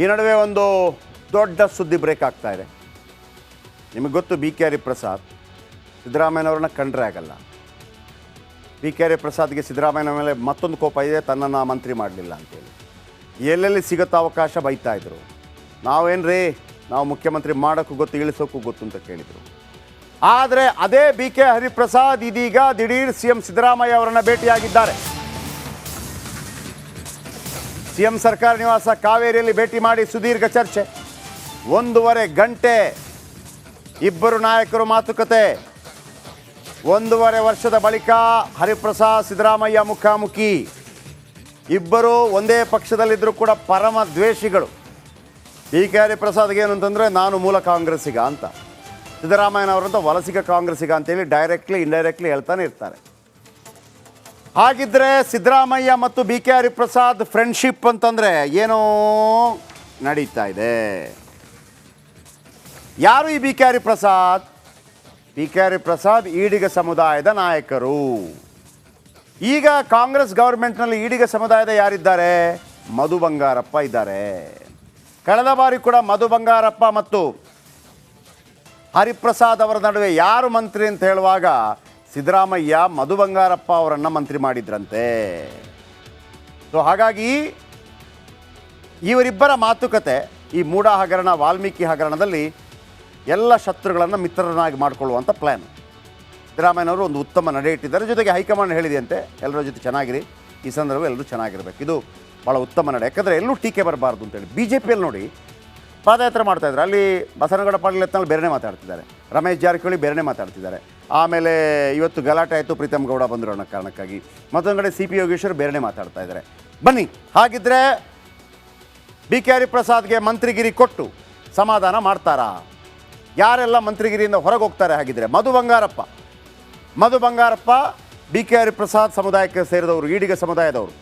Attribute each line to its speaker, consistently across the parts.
Speaker 1: ಈ ನಡುವೆ ಒಂದು ದೊಡ್ಡ ಸುದ್ದಿ ಬ್ರೇಕ್ ಆಗ್ತಾ ಇದೆ. ನಿಮಗೆ ಗೊತ್ತು, ಬಿ ಕೆ ಹರಿಪ್ರಸಾದ್ ಸಿದ್ದರಾಮಯ್ಯನವ್ರನ್ನ ಕಂಡ್ರೆ ಆಗಲ್ಲ. ಬಿ ಕೆ ಹರಿಪ್ರಸಾದ್ಗೆ ಸಿದ್ದರಾಮಯ್ಯನ ಮೇಲೆ ಮತ್ತೊಂದು ಕೋಪ ಇದೆ, ತನ್ನನ್ನು ಮಂತ್ರಿ ಮಾಡಲಿಲ್ಲ ಅಂತೇಳಿ. ಎಲ್ಲೆಲ್ಲಿ ಸಿಗುತ್ತೋ ಅವಕಾಶ ಬೈತಾಯಿದ್ರು. ನಾವೇನ್ರಿ, ನಾವು ಮುಖ್ಯಮಂತ್ರಿ ಮಾಡೋಕ್ಕೂ ಗೊತ್ತು, ಇಳಿಸೋಕ್ಕೂ ಗೊತ್ತು ಅಂತ ಕೇಳಿದರು. ಆದರೆ ಅದೇ ಬಿ ಕೆ ಹರಿಪ್ರಸಾದ್ ಇದೀಗ ದಿಢೀರ್ ಸಿ ಎಂ ಸಿದ್ದರಾಮಯ್ಯ ಅವರನ್ನು ಭೇಟಿಯಾಗಿದ್ದಾರೆ. ಸಿ ಎಂ ಸರ್ಕಾರ ನಿವಾಸ ಕಾವೇರಿಯಲ್ಲಿ ಭೇಟಿ ಮಾಡಿ ಸುದೀರ್ಘ ಚರ್ಚೆ, 1.5 ಗಂಟೆ ಇಬ್ಬರು ನಾಯಕರು ಮಾತುಕತೆ. 1.5 ವರ್ಷದ ಬಳಿಕ ಹರಿಪ್ರಸಾದ್ ಸಿದ್ದರಾಮಯ್ಯ ಮುಖಾಮುಖಿ. ಇಬ್ಬರು ಒಂದೇ ಪಕ್ಷದಲ್ಲಿದ್ದರೂ ಕೂಡ ಪರಮ ದ್ವೇಷಿಗಳು. ಬಿ ಕೆ ಹರಿಪ್ರಸಾದ್ಗೆ ಏನು ಅಂತಂದರೆ, ನಾನು ಮೂಲ ಕಾಂಗ್ರೆಸ್ಸಿಗ ಅಂತ, ಸಿದ್ದರಾಮಯ್ಯನವರಂತ ವಲಸಿಗ ಕಾಂಗ್ರೆಸ್ಸಿಗ ಅಂತೇಳಿ ಡೈರೆಕ್ಟ್ಲಿ ಇಂಡೈರೆಕ್ಟ್ಲಿ ಹೇಳ್ತಾನೆ ಇರ್ತಾರೆ. ಹಾಗಿದ್ದರೆ ಸಿದ್ದರಾಮಯ್ಯ ಮತ್ತು ಬಿ ಕೆ ಹರಿಪ್ರಸಾದ್ ಫ್ರೆಂಡ್ಶಿಪ್ ಅಂತಂದರೆ ಏನೋ ನಡೀತಾ ಇದೆ. ಯಾರು ಈ B K Hariprasad? B K Hariprasad Ediga ಸಮುದಾಯದ ನಾಯಕರು. ಈಗ ಕಾಂಗ್ರೆಸ್ ಗೌರ್ಮೆಂಟ್ನಲ್ಲಿ ಈಡಿಗ ಸಮುದಾಯದ ಯಾರಿದ್ದಾರೆ? ಮಧು ಬಂಗಾರಪ್ಪ ಇದ್ದಾರೆ. ಕಳೆದ ಬಾರಿ ಕೂಡ ಮಧು ಬಂಗಾರಪ್ಪ ಮತ್ತು ಹರಿಪ್ರಸಾದ್ ಅವರ ನಡುವೆ ಯಾರು ಮಂತ್ರಿ ಅಂತ ಹೇಳುವಾಗ ಸಿದ್ದರಾಮಯ್ಯ ಮಧು ಬಂಗಾರಪ್ಪ ಅವರನ್ನು ಮಂತ್ರಿ ಮಾಡಿದ್ರಂತೆ. ಸೊ ಹಾಗಾಗಿ ಇವರಿಬ್ಬರ ಮಾತುಕತೆ, ಈ ಮೂಡ ಹಗರಣ, ವಾಲ್ಮೀಕಿ ಹಗರಣದಲ್ಲಿ ಎಲ್ಲ ಶತ್ರುಗಳನ್ನು ಮಿತ್ರರನ್ನಾಗಿ ಮಾಡಿಕೊಳ್ಳುವಂಥ ಪ್ಲ್ಯಾನ್. ಸಿದ್ದರಾಮಯ್ಯನವರು ಒಂದು ಉತ್ತಮ ನಡೆ ಇಟ್ಟಿದ್ದಾರೆ. ಜೊತೆಗೆ ಹೈಕಮಾಂಡ್ ಹೇಳಿದೆಯಂತೆ, ಎಲ್ಲರ ಜೊತೆ ಚೆನ್ನಾಗಿರಿ, ಈ ಸಂದರ್ಭ ಎಲ್ಲರೂ ಚೆನ್ನಾಗಿರಬೇಕು. ಇದು ಭಾಳ ಉತ್ತಮ ನಡೆ. ಯಾಕಂದರೆ ಎಲ್ಲೂ ಟೀಕೆ ಬರಬಾರ್ದು ಅಂತೇಳಿ. ಬಿ ಜೆ ಪಿಯಲ್ಲಿ ನೋಡಿ ಪಾದಯಾತ್ರೆ ಮಾಡ್ತಾಯಿದ್ರು, ಅಲ್ಲಿ ಬಸನಗೌಡ ಪಾಟೀಲ್ ಯತ್ನಾಳ್ ಬೇರೆನೇ ಮಾತಾಡ್ತಿದ್ದಾರೆ, ರಮೇಶ್ ಜಾರಕಿಹೊಳಿ ಬೇರೆನೇ ಮಾತಾಡ್ತಿದ್ದಾರೆ. ಆಮೇಲೆ ಇವತ್ತು ಗಲಾಟೆ ಆಯಿತು, ಪ್ರೀತಮ್ ಗೌಡ ಬಂದರು ಅನ್ನೋ ಕಾರಣಕ್ಕಾಗಿ. ಮತ್ತೊಂದು ಕಡೆ ಸಿ ಪಿ ಯೋಗೇಶ್ವರ್ ಬೇರೆನೇ ಮಾತಾಡ್ತಾ ಇದ್ದಾರೆ. ಬನ್ನಿ, ಹಾಗಿದ್ರೆ ಬಿ ಕೆ ಹರಿಪ್ರಸಾದ್ಗೆ ಮಂತ್ರಿಗಿರಿ ಕೊಟ್ಟು ಸಮಾಧಾನ ಮಾಡ್ತಾರಾ? ಯಾರೆಲ್ಲ ಮಂತ್ರಿಗಿರಿಯಿಂದ ಹೊರಗೆ ಹೋಗ್ತಾರೆ? ಹಾಗಿದ್ರೆ ಮಧು ಬಂಗಾರಪ್ಪ ಬಿ ಕೆ ಹರಿಪ್ರಸಾದ್ ಸಮುದಾಯಕ್ಕೆ ಸೇರಿದವರು, ಈಡಿಗ ಸಮುದಾಯದವರು.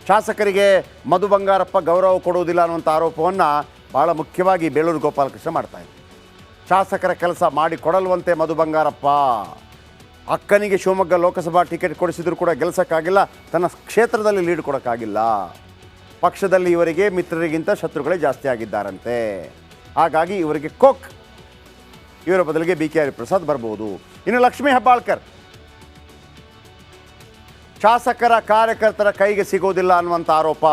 Speaker 1: ಶಾಸಕರಿಗೆ ಮಧು ಬಂಗಾರಪ್ಪ ಗೌರವ ಕೊಡುವುದಿಲ್ಲ ಅನ್ನುವಂಥ ಆರೋಪವನ್ನು ಭಾಳ ಮುಖ್ಯವಾಗಿ ಬೇಳೂರು ಗೋಪಾಲಕೃಷ್ಣ ಮಾಡ್ತಾಯಿದ್ರು. ಶಾಸಕರ ಕೆಲಸ ಮಾಡಿ ಕೊಡಲ್ವಂತೆ ಮಧು ಬಂಗಾರಪ್ಪ. ಅಕ್ಕನಿಗೆ ಶಿವಮೊಗ್ಗ ಲೋಕಸಭಾ ಟಿಕೆಟ್ ಕೊಡಿಸಿದ್ರು ಕೂಡ ಗೆಲ್ಸೋಕ್ಕಾಗಿಲ್ಲ, ತನ್ನ ಕ್ಷೇತ್ರದಲ್ಲಿ ಲೀಡ್ ಕೊಡೋಕ್ಕಾಗಿಲ್ಲ. ಪಕ್ಷದಲ್ಲಿ ಇವರಿಗೆ ಮಿತ್ರರಿಗಿಂತ ಶತ್ರುಗಳೇ ಜಾಸ್ತಿ ಆಗಿದ್ದಾರಂತೆ. ಹಾಗಾಗಿ ಇವರಿಗೆ ಇವರ ಬದಲಿಗೆ ಬಿ ಕೆ ಹರಿಪ್ರಸಾದ್ ಬರ್ಬೋದು. ಇನ್ನು ಲಕ್ಷ್ಮೀ ಹೆಬ್ಬಾಳ್ಕರ್ ಶಾಸಕರ ಕಾರ್ಯಕರ್ತರ ಕೈಗೆ ಸಿಗೋದಿಲ್ಲ ಅನ್ನುವಂಥ ಆರೋಪ.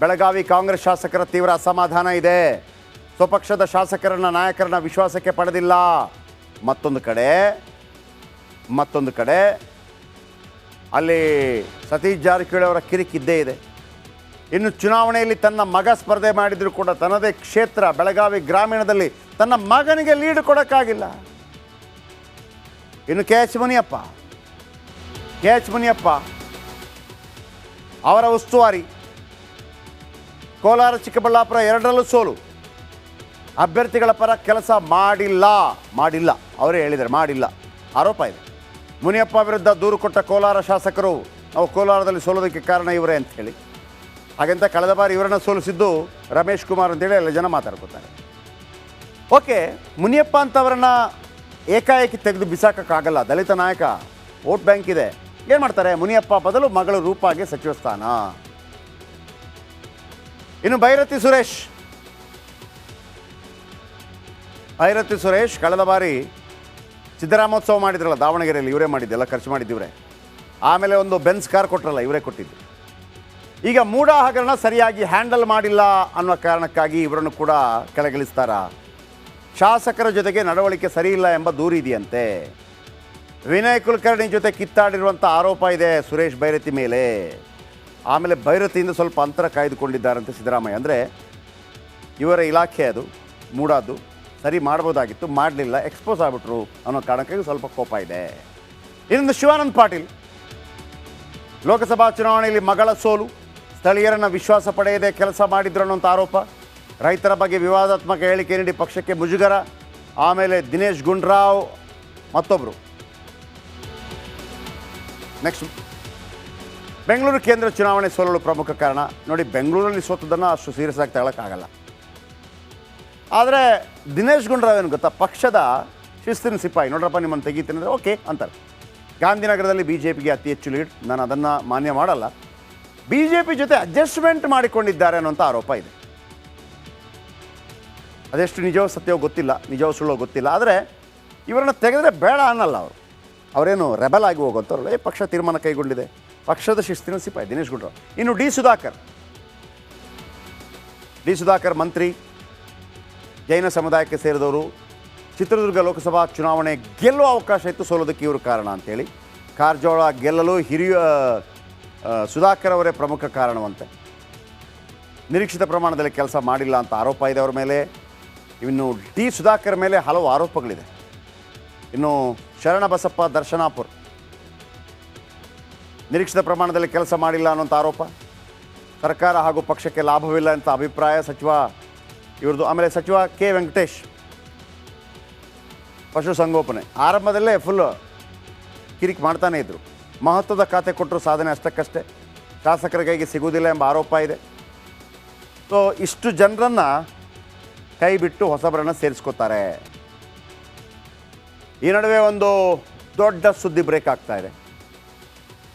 Speaker 1: ಬೆಳಗಾವಿ ಕಾಂಗ್ರೆಸ್ ಶಾಸಕರ ತೀವ್ರ ಅಸಮಾಧಾನ ಇದೆ. ಸ್ವಪಕ್ಷದ ಶಾಸಕರನ್ನ, ನಾಯಕರನ್ನ ವಿಶ್ವಾಸಕ್ಕೆ ಪಡೆದಿಲ್ಲ. ಮತ್ತೊಂದು ಕಡೆ ಅಲ್ಲಿ ಸತೀಶ್ ಜಾರಕಿಹೊಳಿ ಅವರ ಕಿರಿಕಿದ್ದೇ ಇದೆ. ಇನ್ನು ಚುನಾವಣೆಯಲ್ಲಿ ತನ್ನ ಮಗ ಸ್ಪರ್ಧೆ ಮಾಡಿದರೂ ಕೂಡ ತನ್ನದೇ ಕ್ಷೇತ್ರ ಬೆಳಗಾವಿ ಗ್ರಾಮೀಣದಲ್ಲಿ ತನ್ನ ಮಗನಿಗೆ ಲೀಡ್ ಕೊಡೋಕ್ಕಾಗಿಲ್ಲ. ಇನ್ನು ಕೆ ಎಚ್ ಮುನಿಯಪ್ಪ ಅವರ ಉಸ್ತುವಾರಿ, ಕೋಲಾರ ಚಿಕ್ಕಬಳ್ಳಾಪುರ ಎರಡರಲ್ಲೂ ಸೋಲು. ಅಭ್ಯರ್ಥಿಗಳ ಪರ ಕೆಲಸ ಮಾಡಿಲ್ಲ, ಅವರೇ ಹೇಳಿದ್ದಾರೆ, ಮಾಡಿಲ್ಲ ಆರೋಪ ಇದೆ. ಮುನಿಯಪ್ಪ ವಿರುದ್ಧ ದೂರು ಕೊಟ್ಟ ಕೋಲಾರ ಶಾಸಕರು, ನಾವು ಕೋಲಾರದಲ್ಲಿ ಸೋಲೋದಕ್ಕೆ ಕಾರಣ ಇವರೇ ಅಂಥೇಳಿ. ಹಾಗಂತ ಕಳೆದ ಬಾರಿ ಇವರನ್ನು ಸೋಲಿಸಿದ್ದು ರಮೇಶ್ ಕುಮಾರ್ ಅಂತೇಳಿ ಎಲ್ಲ ಜನ ಮಾತಾಡ್ಕೊತಾರೆ. ಓಕೆ, ಮುನಿಯಪ್ಪ ಅಂತವರನ್ನು ಏಕಾಏಕಿ ತೆಗೆದು ಬಿಸಾಕೋಕ್ಕಾಗಲ್ಲ. ದಲಿತ ನಾಯಕ, ವೋಟ್ ಬ್ಯಾಂಕ್ ಇದೆ. ಏನು ಮಾಡ್ತಾರೆ? ಮುನಿಯಪ್ಪ ಬದಲು ಮಗಳು ರೂಪಾಗೆ ಸಚಿವ ಸ್ಥಾನ. ಇನ್ನು ಭೈರತಿ ಸುರೇಶ್ ಕಳೆದ ಬಾರಿ ಸಿದ್ದರಾಮೋತ್ಸವ ಮಾಡಿದ್ರಲ್ಲ ದಾವಣಗೆರೆಯಲ್ಲಿ, ಇವರೇ ಮಾಡಿದ್ದೆಲ್ಲ, ಖರ್ಚು ಮಾಡಿದ್ದಿವರೇ. ಆಮೇಲೆ ಒಂದು ಬೆನ್ಸ್ ಕಾರ್ ಕೊಟ್ಟರಲ್ಲ, ಇವರೇ ಕೊಟ್ಟಿದ್ದು. ಈಗ ಮೂಡ ಹಗರಣ ಸರಿಯಾಗಿ ಹ್ಯಾಂಡಲ್ ಮಾಡಿಲ್ಲ ಅನ್ನೋ ಕಾರಣಕ್ಕಾಗಿ ಇವರನ್ನು ಕೂಡ ಕೆಳಗಿಳಿಸ್ತಾರ. ಶಾಸಕರ ಜೊತೆಗೆ ನಡವಳಿಕೆ ಸರಿಯಿಲ್ಲ ಎಂಬ ದೂರಿದೆಯಂತೆ. ವಿನಯ್ ಕುಲಕರ್ಣಿ ಜೊತೆ ಕಿತ್ತಾಡಿರುವಂಥ ಆರೋಪ ಇದೆ ಸುರೇಶ್ ಭೈರತಿ ಮೇಲೆ. ಆಮೇಲೆ ಭೈರತಿಯಿಂದ ಸ್ವಲ್ಪ ಅಂತರ ಕಾಯ್ದುಕೊಂಡಿದ್ದಾರಂತೆ ಸಿದ್ದರಾಮಯ್ಯ. ಅಂದರೆ ಇವರ ಇಲಾಖೆ ಅದು, ಮೂಡಾದ್ದು, ಸರಿ ಮಾಡ್ಬೋದಾಗಿತ್ತು, ಮಾಡಲಿಲ್ಲ, ಎಕ್ಸ್ಪೋಸ್ ಆಗಿಬಿಟ್ರು ಅನ್ನೋ ಕಾರಣಕ್ಕಾಗಿ ಸ್ವಲ್ಪ ಕೋಪ ಇದೆ. ಇನ್ನೊಂದು ಶಿವಾನಂದ ಪಾಟೀಲ್, ಲೋಕಸಭಾ ಚುನಾವಣೆಯಲ್ಲಿ ಮಗಳ ಸೋಲು, ಸ್ಥಳೀಯರನ್ನು ವಿಶ್ವಾಸ ಪಡೆಯದೆ ಕೆಲಸ ಮಾಡಿದ್ರು ಅನ್ನೋಂಥ ಆರೋಪ. ರೈತರ ಬಗ್ಗೆ ವಿವಾದಾತ್ಮಕ ಹೇಳಿಕೆ ನೀಡಿ ಪಕ್ಷಕ್ಕೆ ಮುಜುಗರ. ಆಮೇಲೆ ದಿನೇಶ್ ಗುಂಡ್ರಾವ್ ಮತ್ತೊಬ್ಬರು. ನೆಕ್ಸ್ಟ್, ಬೆಂಗಳೂರು ಕೇಂದ್ರ ಚುನಾವಣೆ ಸೋಲಲು ಪ್ರಮುಖ ಕಾರಣ. ನೋಡಿ, ಬೆಂಗಳೂರಲ್ಲಿ ಸೋತದನ್ನು ಅಷ್ಟು ಸೀರಿಯಸ್ ಆಗಿ ತಗೊಳ್ಳೋಕ್ಕಾಗಲ್ಲ. ಆದರೆ ದಿನೇಶ್ ಗುಂಡ್ರಾವ್ ಏನು ಗೊತ್ತಾ, ಪಕ್ಷದ ಶಿಸ್ತಿನ ಸಿಪಾಯಿ. ನೋಡ್ರಪ್ಪ, ನಿಮ್ಮನ್ನು ತೆಗಿತೀನಿ ಅಂದರೆ ಓಕೆ ಅಂತಾರೆ. ಗಾಂಧಿನಗರದಲ್ಲಿ ಬಿ ಜೆ ಪಿಗೆ ಅತಿ ಹೆಚ್ಚು ಲೀಡ್, ನಾನು ಅದನ್ನು ಮಾನ್ಯ ಮಾಡಲ್ಲ. ಬಿ ಜೆ ಪಿ ಜೊತೆ ಅಡ್ಜಸ್ಟ್ಮೆಂಟ್ ಮಾಡಿಕೊಂಡಿದ್ದಾರೆ ಅನ್ನೋಂಥ ಆರೋಪ ಇದೆ. ಅದೆಷ್ಟು ನಿಜವೋ ಸತ್ಯವೋ ಗೊತ್ತಿಲ್ಲ, ನಿಜವೋ ಸುಳ್ಳೋ ಗೊತ್ತಿಲ್ಲ. ಆದರೆ ಇವರನ್ನು ತೆಗೆದರೆ ಬೇಡ ಅನ್ನಲ್ಲ ಅವರೇನು ರೆಬಲ್ ಆಗಿ ಹೋಗೋಂಥವ್ರಲ್ಲ. ಪಕ್ಷ ತೀರ್ಮಾನ ಕೈಗೊಂಡಿದೆ, ಪಕ್ಷದ ಶಿಸ್ತಿನ ಸಿಪಾಯಿ ದಿನೇಶ್ ಗುಂಡೂರಾವ್. ಇನ್ನು ಡಿ ಸುಧಾಕರ್ ಮಂತ್ರಿ, ಜೈನ ಸಮುದಾಯಕ್ಕೆ ಸೇರಿದವರು. ಚಿತ್ರದುರ್ಗ ಲೋಕಸಭಾ ಚುನಾವಣೆ ಗೆಲ್ಲುವ ಅವಕಾಶ ಇತ್ತು, ಸೋಲೋದಕ್ಕೆ ಇವರು ಕಾರಣ ಅಂಥೇಳಿ. ಕಾರಜೋಳ ಗೆಲ್ಲಲು ಸುಧಾಕರ್ ಅವರೇ ಪ್ರಮುಖ ಕಾರಣವಂತೆ. ನಿರೀಕ್ಷಿತ ಪ್ರಮಾಣದಲ್ಲಿ ಕೆಲಸ ಮಾಡಿಲ್ಲ ಅಂತ ಆರೋಪ ಇದೆ ಅವರ ಮೇಲೆ. ಇನ್ನು ಡಿ ಸುಧಾಕರ್ ಮೇಲೆ ಹಲವು ಆರೋಪಗಳಿದೆ. ಇನ್ನು ಶರಣಬಸಪ್ಪ ದರ್ಶನಾಪುರ್ ನಿರೀಕ್ಷಿತ ಪ್ರಮಾಣದಲ್ಲಿ ಕೆಲಸ ಮಾಡಿಲ್ಲ ಅನ್ನೋಂಥ ಆರೋಪ. ಸರ್ಕಾರ ಹಾಗೂ ಪಕ್ಷಕ್ಕೆ ಲಾಭವಿಲ್ಲ ಅಂತ ಅಭಿಪ್ರಾಯ ಇವ್ರದ್ದು. ಆಮೇಲೆ ಸಚಿವ ಕೆ ವೆಂಕಟೇಶ್ ಪಶುಸಂಗೋಪನೆ ಆರಂಭದಲ್ಲೇ ಫುಲ್ ಕಿರಿಕ್ ಮಾಡ್ತಾನೇ ಇದ್ದರು. ಮಹತ್ವದ ಖಾತೆ ಕೊಟ್ಟರು ಸಾಧನೆ ಅಷ್ಟಕ್ಕಷ್ಟೇ, ಶಾಸಕರ ಕೈಗೆ ಸಿಗುವುದಿಲ್ಲ ಎಂಬ ಆರೋಪ ಇದೆ. ಸೊ ಇಷ್ಟು ಜನರನ್ನು ಕೈ ಬಿಟ್ಟು ಹೊಸಬರನ್ನು ಸೇರಿಸ್ಕೋತಾರೆ. ಈ ನಡುವೆ ಒಂದು ದೊಡ್ಡ ಸುದ್ದಿ ಬ್ರೇಕ್ ಆಗ್ತಾ ಇದೆ.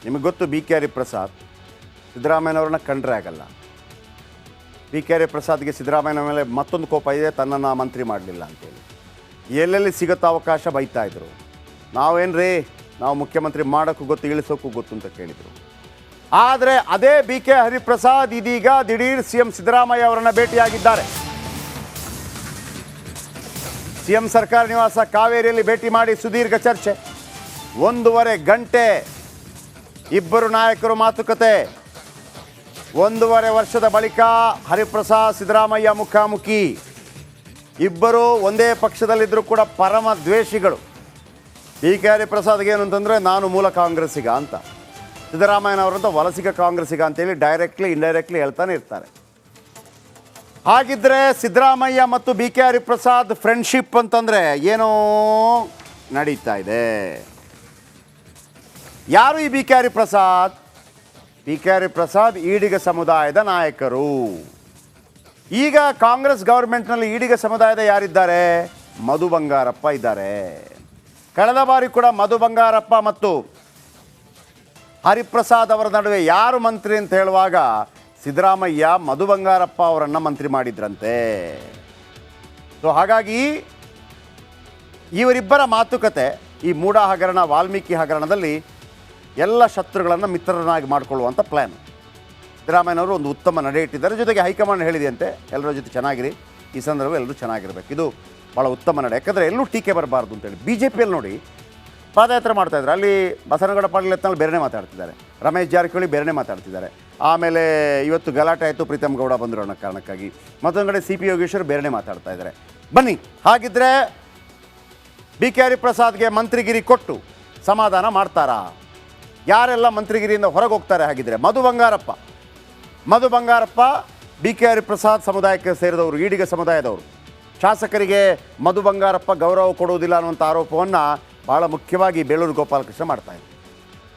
Speaker 1: ನಿಮಗೆ ಗೊತ್ತು, ಬಿ ಕೆ ಹರಿಪ್ರಸಾದ್ ಸಿದ್ದರಾಮಯ್ಯನವ್ರನ್ನ ಕಂಡ್ರೆ ಆಗಲ್ಲ. ಬಿ ಕೆ ಹರಿಪ್ರಸಾದ್ಗೆ ಸಿದ್ದರಾಮಯ್ಯನ ಮೇಲೆ ಮತ್ತೊಂದು ಕೋಪ ಇದೆ, ತನ್ನನ್ನು ಮಂತ್ರಿ ಮಾಡಲಿಲ್ಲ ಅಂತೇಳಿ. ಎಲ್ಲೆಲ್ಲಿ ಸಿಗುತ್ತೋ ಅವಕಾಶ ಬೈತಾಯಿದ್ರು. ನಾವು ಮುಖ್ಯಮಂತ್ರಿ ಮಾಡೋಕ್ಕೂ ಗೊತ್ತು, ಇಳಿಸೋಕ್ಕೂ ಗೊತ್ತು ಅಂತ ಕೇಳಿದರು. ಆದರೆ ಅದೇ ಬಿ ಕೆ ಹರಿಪ್ರಸಾದ್ ಇದೀಗ ದಿಢೀರ್ ಸಿಎಂ ಸಿದ್ದರಾಮಯ್ಯ ಅವರನ್ನು ಭೇಟಿಯಾಗಿದ್ದಾರೆ. ಸಿಎಂ ಸರ್ಕಾರ ನಿವಾಸ ಕಾವೇರಿಯಲ್ಲಿ ಭೇಟಿ ಮಾಡಿ ಸುದೀರ್ಘ ಚರ್ಚೆ, 1.5 ಗಂಟೆ ಇಬ್ಬರು ನಾಯಕರು ಮಾತುಕತೆ. 1.5 ವರ್ಷದ ಬಳಿಕ ಹರಿಪ್ರಸಾದ್ ಸಿದ್ದರಾಮಯ್ಯ ಮುಖಾಮುಖಿ. ಇಬ್ಬರು ಒಂದೇ ಪಕ್ಷದಲ್ಲಿದ್ದರೂ ಕೂಡ ಪರಮ ದ್ವೇಷಿಗಳು. ಬಿ ಕೆ ಹರಿಪ್ರಸಾದ್ಗೆ ಏನು ಅಂತಂದರೆ, ನಾನು ಮೂಲ ಕಾಂಗ್ರೆಸ್ಸಿಗ ಅಂತ, ಸಿದ್ದರಾಮಯ್ಯನವರಂತ ವಲಸಿಗ ಕಾಂಗ್ರೆಸ್ಸಿಗ ಅಂತೇಳಿ ಡೈರೆಕ್ಟ್ಲಿ ಇಂಡೈರೆಕ್ಟ್ಲಿ ಹೇಳ್ತಾನೆ ಇರ್ತಾರೆ. ಹಾಗಿದ್ದರೆ ಸಿದ್ದರಾಮಯ್ಯ ಮತ್ತು ಬಿ ಕೆ ಹರಿಪ್ರಸಾದ್ ಫ್ರೆಂಡ್ಶಿಪ್ ಅಂತಂದರೆ ಏನೋ ನಡೀತಾ ಇದೆ. ಯಾರು ಈ B K Hariprasad? B K Hariprasad Ediga ಸಮುದಾಯದ ನಾಯಕರು. ಈಗ ಕಾಂಗ್ರೆಸ್ ಗೌರ್ಮೆಂಟ್ನಲ್ಲಿ ಈಡಿಗ ಸಮುದಾಯದ ಯಾರಿದ್ದಾರೆ? ಮಧು ಬಂಗಾರಪ್ಪ ಇದ್ದಾರೆ. ಕಳೆದ ಬಾರಿ ಕೂಡ ಮಧು ಬಂಗಾರಪ್ಪ ಮತ್ತು ಹರಿಪ್ರಸಾದ್ ಅವರ ನಡುವೆ ಯಾರು ಮಂತ್ರಿ ಅಂತ ಹೇಳುವಾಗ ಸಿದ್ದರಾಮಯ್ಯ ಮಧು ಬಂಗಾರಪ್ಪ ಅವರನ್ನು ಮಂತ್ರಿ ಮಾಡಿದ್ರಂತೆ. ಸೊ ಹಾಗಾಗಿ ಇವರಿಬ್ಬರ ಮಾತುಕತೆ, ಈ ಮೂಡ ಹಗರಣ, ವಾಲ್ಮೀಕಿ ಹಗರಣದಲ್ಲಿ ಎಲ್ಲ ಶತ್ರುಗಳನ್ನು ಮಿತ್ರರನ್ನಾಗಿ ಮಾಡಿಕೊಳ್ಳುವಂಥ ಪ್ಲ್ಯಾನ್. ಸಿದ್ದರಾಮಯ್ಯನವರು ಒಂದು ಉತ್ತಮ ನಡೆ ಇಟ್ಟಿದ್ದಾರೆ. ಜೊತೆಗೆ ಹೈಕಮಾಂಡ್ ಹೇಳಿದೆಯಂತೆ, ಎಲ್ಲರ ಜೊತೆ ಚೆನ್ನಾಗಿರಿ, ಈ ಸಂದರ್ಭ ಎಲ್ಲರೂ ಚೆನ್ನಾಗಿರಬೇಕು. ಇದು ಭಾಳ ಉತ್ತಮ ನಡೆ, ಯಾಕಂದರೆ ಎಲ್ಲೂ ಟೀಕೆ ಬರಬಾರ್ದು ಅಂತೇಳಿ. ಬಿ ಜೆ ಪಿಯಲ್ಲಿ ನೋಡಿ ಪಾದಯಾತ್ರೆ ಮಾಡ್ತಾಯಿದ್ರು, ಅಲ್ಲಿ ಬಸನಗೌಡ ಪಾಟೀಲ್ ಯತ್ನಾಳ್ ಬೇರೆನೇ ಮಾತಾಡ್ತಿದ್ದಾರೆ, ರಮೇಶ್ ಜಾರಕಿಹೊಳಿ ಬೇರೆನೇ ಮಾತಾಡ್ತಿದ್ದಾರೆ. ಆಮೇಲೆ ಇವತ್ತು ಗಲಾಟೆ ಆಯಿತು, ಪ್ರೀತಮ್ ಗೌಡ ಬಂದರು ಅನ್ನೋ ಕಾರಣಕ್ಕಾಗಿ. ಮತ್ತೊಂದು ಕಡೆ ಸಿ ಪಿ ಯೋಗೇಶ್ವರ್ ಬೇರೆನೇ ಮಾತಾಡ್ತಾ ಇದ್ದಾರೆ. ಬನ್ನಿ, ಹಾಗಿದ್ರೆ ಬಿ ಕೆ ಹರಿಪ್ರಸಾದ್ಗೆ ಮಂತ್ರಿಗಿರಿ ಕೊಟ್ಟು ಸಮಾಧಾನ ಮಾಡ್ತಾರಾ? ಯಾರೆಲ್ಲ ಮಂತ್ರಿಗಿರಿಯಿಂದ ಹೊರಗೆ ಹೋಗ್ತಾರೆ? ಹಾಗಿದ್ರೆ ಮಧು ಬಂಗಾರಪ್ಪ ಬಿ ಕೆ ಹರಿಪ್ರಸಾದ್ ಸಮುದಾಯಕ್ಕೆ ಸೇರಿದವರು, ಈಡಿಗ ಸಮುದಾಯದವರು. ಶಾಸಕರಿಗೆ ಮಧು ಬಂಗಾರಪ್ಪ ಗೌರವ ಕೊಡುವುದಿಲ್ಲ ಅನ್ನುವಂಥ ಆರೋಪವನ್ನು ಭಾಳ ಮುಖ್ಯವಾಗಿ ಬೇಳೂರು ಗೋಪಾಲಕೃಷ್ಣ ಮಾಡ್ತಾಯಿದ್ರು.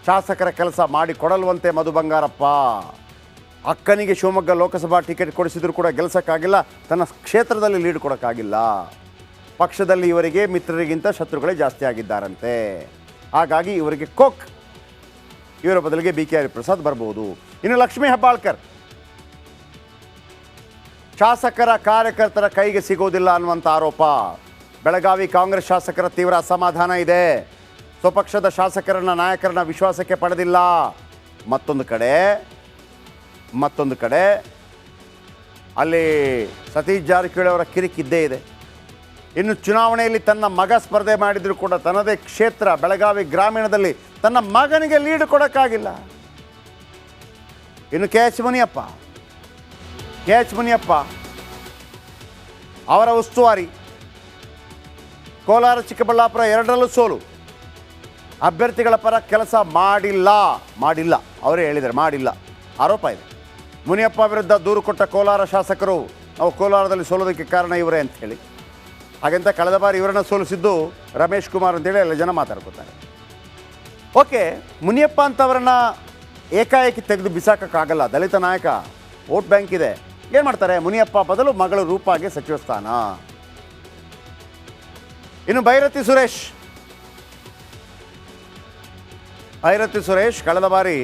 Speaker 1: ಶಾಸಕರ ಕೆಲಸ ಮಾಡಿ ಕೊಡಲ್ವಂತೆ ಮಧು ಬಂಗಾರಪ್ಪ. ಅಕ್ಕನಿಗೆ ಶಿವಮೊಗ್ಗ ಲೋಕಸಭಾ ಟಿಕೆಟ್ ಕೊಡಿಸಿದ್ರು ಕೂಡ ಗೆಲ್ಸೋಕ್ಕಾಗಿಲ್ಲ, ತನ್ನ ಕ್ಷೇತ್ರದಲ್ಲಿ ಲೀಡ್ ಕೊಡೋಕ್ಕಾಗಿಲ್ಲ. ಪಕ್ಷದಲ್ಲಿ ಇವರಿಗೆ ಮಿತ್ರರಿಗಿಂತ ಶತ್ರುಗಳೇ ಜಾಸ್ತಿ ಆಗಿದ್ದಾರಂತೆ. ಹಾಗಾಗಿ ಇವರಿಗೆ ಇವರ ಬದಲಿಗೆ ಬಿ ಕೆ ಹರಿಪ್ರಸಾದ್ ಬರ್ಬೋದು. ಇನ್ನು ಲಕ್ಷ್ಮೀ ಹೆಬ್ಬಾಳ್ಕರ್ ಶಾಸಕರ ಕಾರ್ಯಕರ್ತರ ಕೈಗೆ ಸಿಗೋದಿಲ್ಲ ಅನ್ನುವಂಥ ಆರೋಪ. ಬೆಳಗಾವಿ ಕಾಂಗ್ರೆಸ್ ಶಾಸಕರ ತೀವ್ರ ಅಸಮಾಧಾನ ಇದೆ. ಸ್ವಪಕ್ಷದ ಶಾಸಕರನ್ನ, ನಾಯಕರನ್ನ ವಿಶ್ವಾಸಕ್ಕೆ ಪಡೆದಿಲ್ಲ. ಮತ್ತೊಂದು ಕಡೆ ಅಲ್ಲಿ ಸತೀಶ್ ಜಾರಕಿಹೊಳಿ ಅವರ ಕಿರಿಕಿದ್ದೇ ಇದೆ. ಇನ್ನು ಚುನಾವಣೆಯಲ್ಲಿ ತನ್ನ ಮಗ ಸ್ಪರ್ಧೆ ಮಾಡಿದರೂ ಕೂಡ ತನ್ನದೇ ಕ್ಷೇತ್ರ ಬೆಳಗಾವಿ ಗ್ರಾಮೀಣದಲ್ಲಿ ತನ್ನ ಮಗನಿಗೆ ಲೀಡ್ ಕೊಡೋಕ್ಕಾಗಿಲ್ಲ. ಇನ್ನು ಕೆ ಎಚ್ ಮುನಿಯಪ್ಪ ಅವರ ಉಸ್ತುವಾರಿ, ಕೋಲಾರ ಚಿಕ್ಕಬಳ್ಳಾಪುರ ಎರಡರಲ್ಲೂ ಸೋಲು. ಅಭ್ಯರ್ಥಿಗಳ ಪರ ಕೆಲಸ ಮಾಡಿಲ್ಲ ಅವರೇ ಹೇಳಿದ್ದಾರೆ, ಮಾಡಿಲ್ಲ ಆರೋಪ ಇದೆ. ಮುನಿಯಪ್ಪ ವಿರುದ್ಧ ದೂರು ಕೊಟ್ಟ ಕೋಲಾರ ಶಾಸಕರು, ನಾವು ಕೋಲಾರದಲ್ಲಿ ಸೋಲೋದಕ್ಕೆ ಕಾರಣ ಇವರೇ ಅಂಥೇಳಿ. ಹಾಗಂತ ಕಳೆದ ಬಾರಿ ಇವರನ್ನು ಸೋಲಿಸಿದ್ದು ರಮೇಶ್ ಕುಮಾರ್ ಅಂತೇಳಿ ಎಲ್ಲ ಜನ ಮಾತಾಡ್ಕೊತಾರೆ. ಓಕೆ, ಮುನಿಯಪ್ಪ ಅಂತವರನ್ನು ಏಕಾಏಕಿ ತೆಗೆದು ಬಿಸಾಕೋಕ್ಕಾಗಲ್ಲ. ದಲಿತ ನಾಯಕ, ವೋಟ್ ಬ್ಯಾಂಕ್ ಇದೆ. ಏನು ಮಾಡ್ತಾರೆ? ಮುನಿಯಪ್ಪ ಬದಲು ಮಗಳು ರೂಪಾಗೆ ಸಚಿವ ಸ್ಥಾನ. ಇನ್ನು ಭೈರತಿ ಸುರೇಶ್ ಕಳೆದ ಬಾರಿ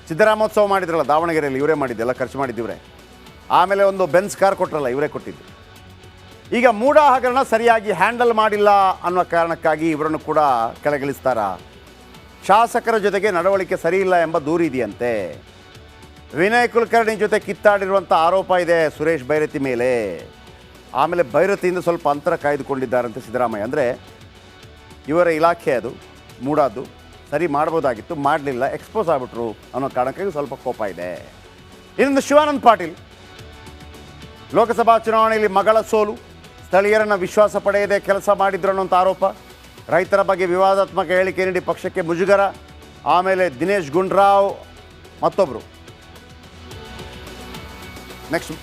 Speaker 1: ಸಿದ್ದರಾಮೋತ್ಸವ ಮಾಡಿದ್ರಲ್ಲ ದಾವಣಗೆರೆಯಲ್ಲಿ, ಇವರೇ ಮಾಡಿದ್ದೆಲ್ಲ ಖರ್ಚು ಮಾಡಿದ್ದಿವ್ರೆ. ಆಮೇಲೆ ಒಂದು ಬೆನ್ಸ್ ಕಾರ್ ಕೊಟ್ಟರಲ್ಲ, ಇವರೇ ಕೊಟ್ಟಿದ್ದು. ಈಗ ಮೂಡ ಹಗರಣ ಸರಿಯಾಗಿ ಹ್ಯಾಂಡಲ್ ಮಾಡಿಲ್ಲ ಅನ್ನೋ ಕಾರಣಕ್ಕಾಗಿ ಇವರನ್ನು ಕೂಡ ಕೆಳಗಿಳಿಸ್ತಾರ. ಶಾಸಕರ ಜೊತೆಗೆ ನಡವಳಿಕೆ ಸರಿಯಿಲ್ಲ ಎಂಬ ದೂರಿದೆಯಂತೆ. ವಿನಯ್ ಕುಲಕರ್ಣಿ ಜೊತೆ ಕಿತ್ತಾಡಿರುವಂಥ ಆರೋಪ ಇದೆ ಸುರೇಶ್ ಬೈರತಿ ಮೇಲೆ. ಆಮೇಲೆ ಬೈರತಿಯಿಂದ ಸ್ವಲ್ಪ ಅಂತರ ಕಾಯ್ದುಕೊಂಡಿದ್ದಾರಂತೆ ಸಿದ್ದರಾಮಯ್ಯ. ಅಂದರೆ ಇವರ ಇಲಾಖೆ ಅದು ಮೂಡಾದ್ದು ಸರಿ ಮಾಡ್ಬೋದಾಗಿತ್ತು, ಮಾಡಲಿಲ್ಲ, ಎಕ್ಸ್ಪೋಸ್ ಆಗ್ಬಿಟ್ರು ಅನ್ನೋ ಕಾರಣಕ್ಕಾಗಿ ಸ್ವಲ್ಪ ಕೋಪ ಇದೆ. ಇನ್ನೊಂದು ಶಿವಾನಂದ ಪಾಟೀಲ್ ಲೋಕಸಭಾ ಚುನಾವಣೆಯಲ್ಲಿ ಮಗಳ ಸೋಲು, ಸ್ಥಳೀಯರನ್ನು ವಿಶ್ವಾಸ ಪಡೆಯದೆ ಕೆಲಸ ಮಾಡಿದ್ರು ಅನ್ನೋಂಥ ಆರೋಪ, ರೈತರ ಬಗ್ಗೆ ವಿವಾದಾತ್ಮಕ ಹೇಳಿಕೆ ನೀಡಿ ಪಕ್ಷಕ್ಕೆ ಮುಜುಗರ. ಆಮೇಲೆ ದಿನೇಶ್ ಗುಂಡ್ರಾವ್ ಮತ್ತೊಬ್ಬರು. ನೆಕ್ಸ್ಟ್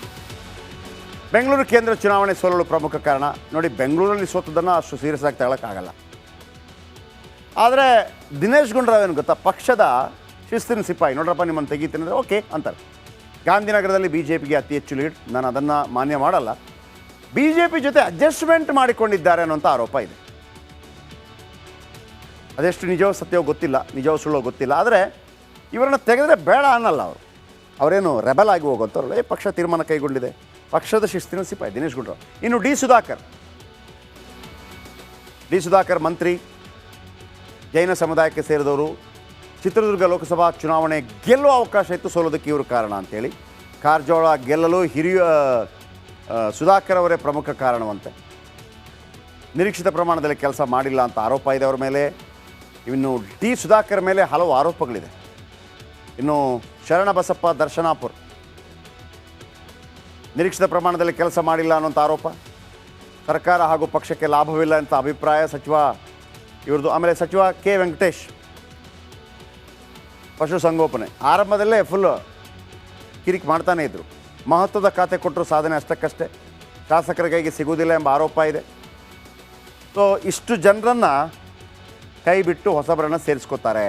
Speaker 1: ಬೆಂಗಳೂರು ಕೇಂದ್ರ ಚುನಾವಣೆ ಸೋಲಲು ಪ್ರಮುಖ ಕಾರಣ. ನೋಡಿ, ಬೆಂಗಳೂರಲ್ಲಿ ಸೋತದನ್ನು ಅಷ್ಟು ಸೀರಿಯಸ್ ಆಗಿ ತಗೊಳ್ಳೋಕ್ಕಾಗಲ್ಲ. ಆದರೆ ದಿನೇಶ್ ಗುಂಡ್ರಾವ್ ಏನು ಗೊತ್ತಾ, ಪಕ್ಷದ ಶಿಸ್ತಿನ ಸಿಪಾಯಿ. ನೋಡ್ರಪ್ಪ ನಿಮ್ಮನ್ನು ತೆಗಿತೀನಿ ಅಂದರೆ ಓಕೆ ಅಂತಾರೆ. ಗಾಂಧಿನಗರದಲ್ಲಿ ಬಿ ಜೆ ಪಿಗೆ ಅತಿ ಹೆಚ್ಚು ಲೀಡ್, ನಾನು ಅದನ್ನು ಮಾನ್ಯ ಮಾಡಲ್ಲ. ಬಿ ಜೆ ಪಿ ಜೊತೆ ಅಡ್ಜಸ್ಟ್ಮೆಂಟ್ ಮಾಡಿಕೊಂಡಿದ್ದಾರೆ ಅನ್ನೋಂಥ ಆರೋಪ ಇದೆ. ಅದೆಷ್ಟು ನಿಜವೋ ಸತ್ಯವೋ ಗೊತ್ತಿಲ್ಲ, ನಿಜವೋ ಸುಳ್ಳೋ ಗೊತ್ತಿಲ್ಲ. ಆದರೆ ಇವರನ್ನು ತೆಗೆದರೆ ಬೇಡ ಅನ್ನಲ್ಲ ಅವರು. ಅವರೇನು ರೆಬಲ್ ಆಗಿ ಹೋಗೋಂಥವ್ರಲ್ಲ. ಪಕ್ಷ ತೀರ್ಮಾನ ಕೈಗೊಂಡಿದೆ, ಪಕ್ಷದ ಶಿಸ್ತಿನ ಸಿಪಾಯಿ ದಿನೇಶ್ ಗುಂಡ್ರಾವ್. ಇನ್ನು ಡಿ ಸುಧಾಕರ್ ಮಂತ್ರಿ, ಜೈನ ಸಮುದಾಯಕ್ಕೆ ಸೇರಿದವರು. ಚಿತ್ರದುರ್ಗ ಲೋಕಸಭಾ ಚುನಾವಣೆ ಗೆಲ್ಲುವ ಅವಕಾಶ ಇತ್ತು, ಸೋಲೋದಕ್ಕೆ ಇವರು ಕಾರಣ ಅಂತೇಳಿ. ಕಾರಜೋಳ ಗೆಲ್ಲಲು ಹಿರಿಯ ಸುಧಾಕರ್ ಅವರೇ ಪ್ರಮುಖ ಕಾರಣವಂತೆ. ನಿರೀಕ್ಷಿತ ಪ್ರಮಾಣದಲ್ಲಿ ಕೆಲಸ ಮಾಡಿಲ್ಲ ಅಂತ ಆರೋಪ ಇದೆ ಅವರ ಮೇಲೆ. ಇನ್ನು ಡಿ ಸುಧಾಕರ್ ಮೇಲೆ ಹಲವು ಆರೋಪಗಳಿದೆ. ಇನ್ನು ಶರಣಬಸಪ್ಪ ದರ್ಶನಾಪುರ್ ನಿರೀಕ್ಷಿತ ಪ್ರಮಾಣದಲ್ಲಿ ಕೆಲಸ ಮಾಡಿಲ್ಲ ಅನ್ನೋಂಥ ಆರೋಪ. ಸರ್ಕಾರ ಹಾಗೂ ಪಕ್ಷಕ್ಕೆ ಲಾಭವಿಲ್ಲ ಅಂತ ಅಭಿಪ್ರಾಯ ಸಚಿವ ಇವ್ರದ್ದು. ಆಮೇಲೆ ಸಚಿವ ಕೆ ವೆಂಕಟೇಶ್ ಪಶುಸಂಗೋಪನೆ ಆರಂಭದಲ್ಲೇ ಫುಲ್ ಕಿರಿಕ್ ಮಾಡ್ತಾನೇ ಇದ್ದರು. ಮಹತ್ವದ ಖಾತೆ ಕೊಟ್ಟರು, ಸಾಧನೆ ಅಷ್ಟಕ್ಕಷ್ಟೇ, ಶಾಸಕರ ಕೈಗೆ ಸಿಗುವುದಿಲ್ಲ ಎಂಬ ಆರೋಪ ಇದೆ. ಸೊ ಇಷ್ಟು ಜನರನ್ನು ಕೈ ಬಿಟ್ಟು ಹೊಸಬರನ್ನು ಸೇರಿಸ್ಕೋತಾರೆ.